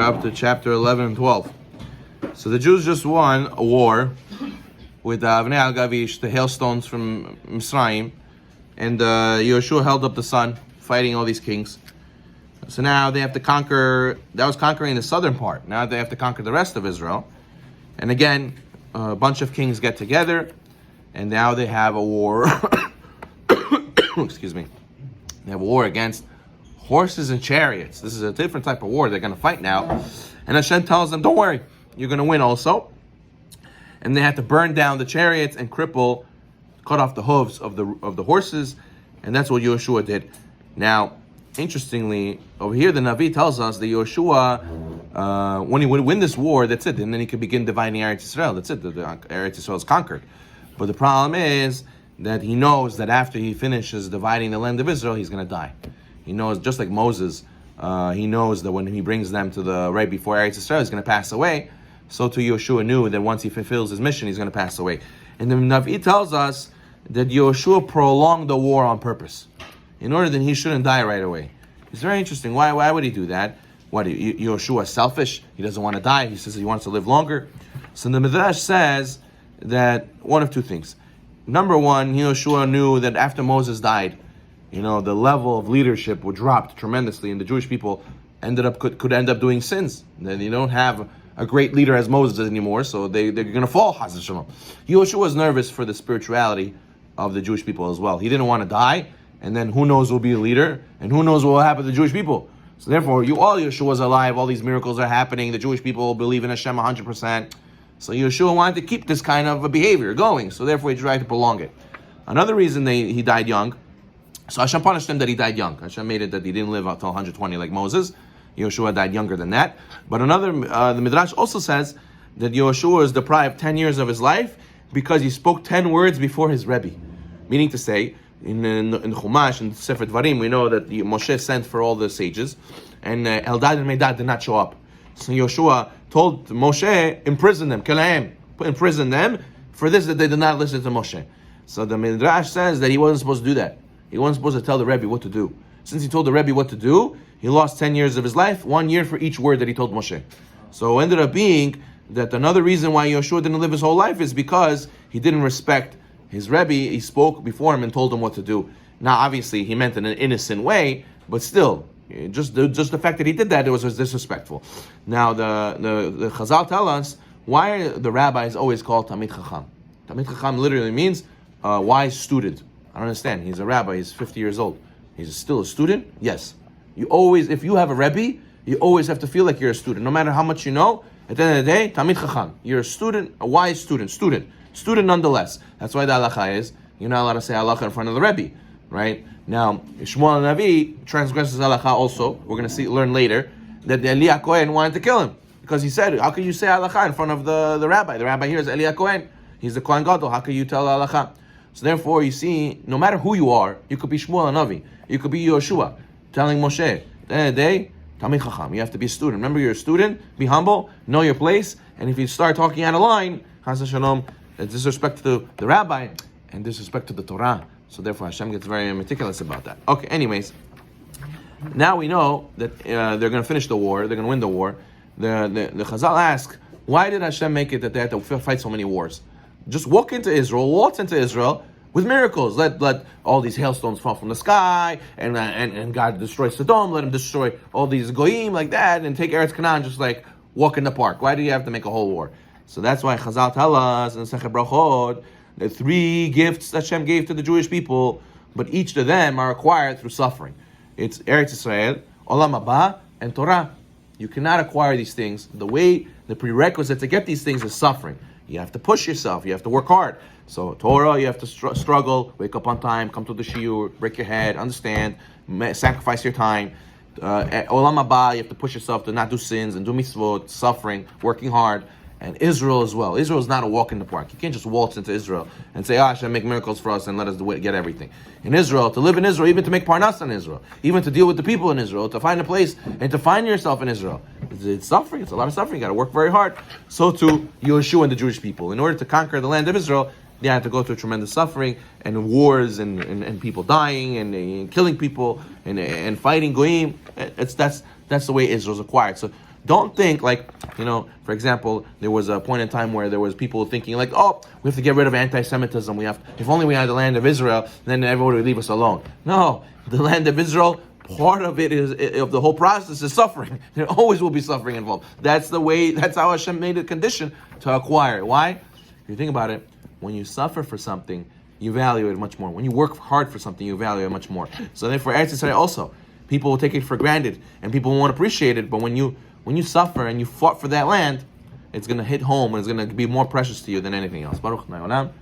We're up to chapter 11 and 12. So the Jews just won a war with Avnei al-Gavish, the hailstones from Mitzrayim, and Yehoshua held up the sun, fighting all these kings. So now they have to conquer, that was conquering the southern part. Now they have to conquer the rest of Israel. And again, a bunch of kings get together, and now they have a war. Excuse me. They have a war against horses and chariots. This is a different type of war they're going to fight now. And Hashem tells them, don't worry, you're going to win also. And they had to burn down the chariots and cut off the hooves of the horses. And that's what Yehoshua did. Now, interestingly, over here the Navi tells us that Yehoshua, when he would win this war, that's it. And then he could begin dividing Eretz Yisrael. That's it. The Eretz Yisrael is conquered. But the problem is that he knows that after he finishes dividing the land of Israel, he's going to die. He knows, just like Moses, he knows that when he brings them to the right before Eretz Yisrael, he's going to pass away. So too Yehoshua knew that once he fulfills his mission, he's going to pass away. And the Navi tells us that Yehoshua prolonged the war on purpose, in order that he shouldn't die right away. It's very interesting. Why would he do that? What, Yehoshua is selfish? He doesn't want to die. He says he wants to live longer. So the Midrash says that one of two things. Number one, Yehoshua knew that after Moses died, the level of leadership would drop tremendously, and the Jewish people could end up doing sins. Then you don't have a great leader as Moses anymore, so they're going to fall. Chas v'shalom. Yehoshua was nervous for the spirituality of the Jewish people as well. He didn't want to die, and then who knows who will be a leader, and who knows what will happen to the Jewish people. So therefore, all Yehoshua is alive, all these miracles are happening, the Jewish people believe in Hashem 100%. So Yehoshua wanted to keep this kind of a behavior going, so therefore he tried to prolong it. Another reason he died young, so Hashem punished him that he died young. Hashem made it that he didn't live until 120 like Moses. Yehoshua died younger than that. But the Midrash also says that Yehoshua was deprived 10 years of his life because he spoke 10 words before his Rebbe. Meaning to say, in Chumash, in Sefer Dvarim, we know that Moshe sent for all the sages, and Eldad and Medad did not show up. So Yehoshua told Moshe, imprison them, imprison them for this, that they did not listen to Moshe. So the Midrash says that he wasn't supposed to do that. He wasn't supposed to tell the Rebbe what to do. Since he told the Rebbe what to do, he lost 10 years of his life, 1 year for each word that he told Moshe. So it ended up being that another reason why Yehoshua didn't live his whole life is because he didn't respect his Rebbe. He spoke before him and told him what to do. Now, obviously, he meant in an innocent way, but still, just the fact that he did that, it was disrespectful. Now, the Chazal tell us, why are the rabbis always called Talmid Chacham? Talmid Chacham literally means wise student. I don't understand. He's a rabbi. He's 50 years old. He's still a student? Yes. If you have a Rebbe, you always have to feel like you're a student. No matter how much you know, at the end of the day, Talmid Chacham. You're a student, a wise student. Student nonetheless. That's why the halacha is, you're not allowed to say halacha in front of the Rebbe. Right? Now, Shmuel Navi transgresses halacha also. We're going to learn later that Eli HaKohen wanted to kill him. Because he said, how can you say halacha in front of the rabbi? The rabbi here is Eli HaKohen. He's the Kohen Gadol. How can you tell halacha? So therefore, you see, no matter who you are, you could be Shmuel Navi, you could be Yehoshua, telling Moshe, at the end of the day, Talmid Chacham, you have to be a student. Remember, you're a student, be humble, know your place, and if you start talking out of line, Chas v'shalom, disrespect to the rabbi, and disrespect to the Torah. So therefore, Hashem gets very meticulous about that. Okay, anyways, now we know that they're going to finish the war, they're going to win the war. The Chazal ask, why did Hashem make it that they had to fight so many wars? Just walk into Israel, waltz into Israel with miracles. Let all these hailstones fall from the sky, and God destroys Sodom. Let him destroy all these goyim like that, and take Eretz Canaan just like walk in the park. Why do you have to make a whole war? So that's why Chazal tell us in Sefer Brachot the 3 gifts that Hashem gave to the Jewish people, but each of them are acquired through suffering. It's Eretz Yisrael, Olam Haba, and Torah. You cannot acquire these things. The prerequisite to get these things is suffering. You have to push yourself. You have to work hard. So Torah, you have to struggle, wake up on time, come to the shiur, break your head, understand, sacrifice your time. Olam Haba, you have to push yourself to not do sins and do mitzvot, suffering, working hard. And Israel as well. Israel is not a walk in the park. You can't just waltz into Israel and say, Hashem, make miracles for us and let us get everything. In Israel, to live in Israel, even to make parnas in Israel, even to deal with the people in Israel, to find a place and to find yourself in Israel. It's suffering. It's a lot of suffering. You got to work very hard. So too, Yehoshua and the Jewish people. In order to conquer the land of Israel, they had to go through tremendous suffering and wars and people dying and killing people and fighting goyim. That's the way Israel's acquired. So Don't think like, for example, there was a point in time where there was people thinking like, oh, we have to get rid of anti-Semitism. If only we had the land of Israel, then everyone would leave us alone. No, the land of Israel, part of it of the whole process is suffering. There always will be suffering involved. That's how Hashem made a condition to acquire it. Why? If you think about it, when you suffer for something, you value it much more. When you work hard for something, you value it much more. So then for Eretz Yisrael also, people will take it for granted and people won't appreciate it, but when you suffer and you fought for that land, it's going to hit home and it's going to be more precious to you than anything else. Baruch Adonai Olam.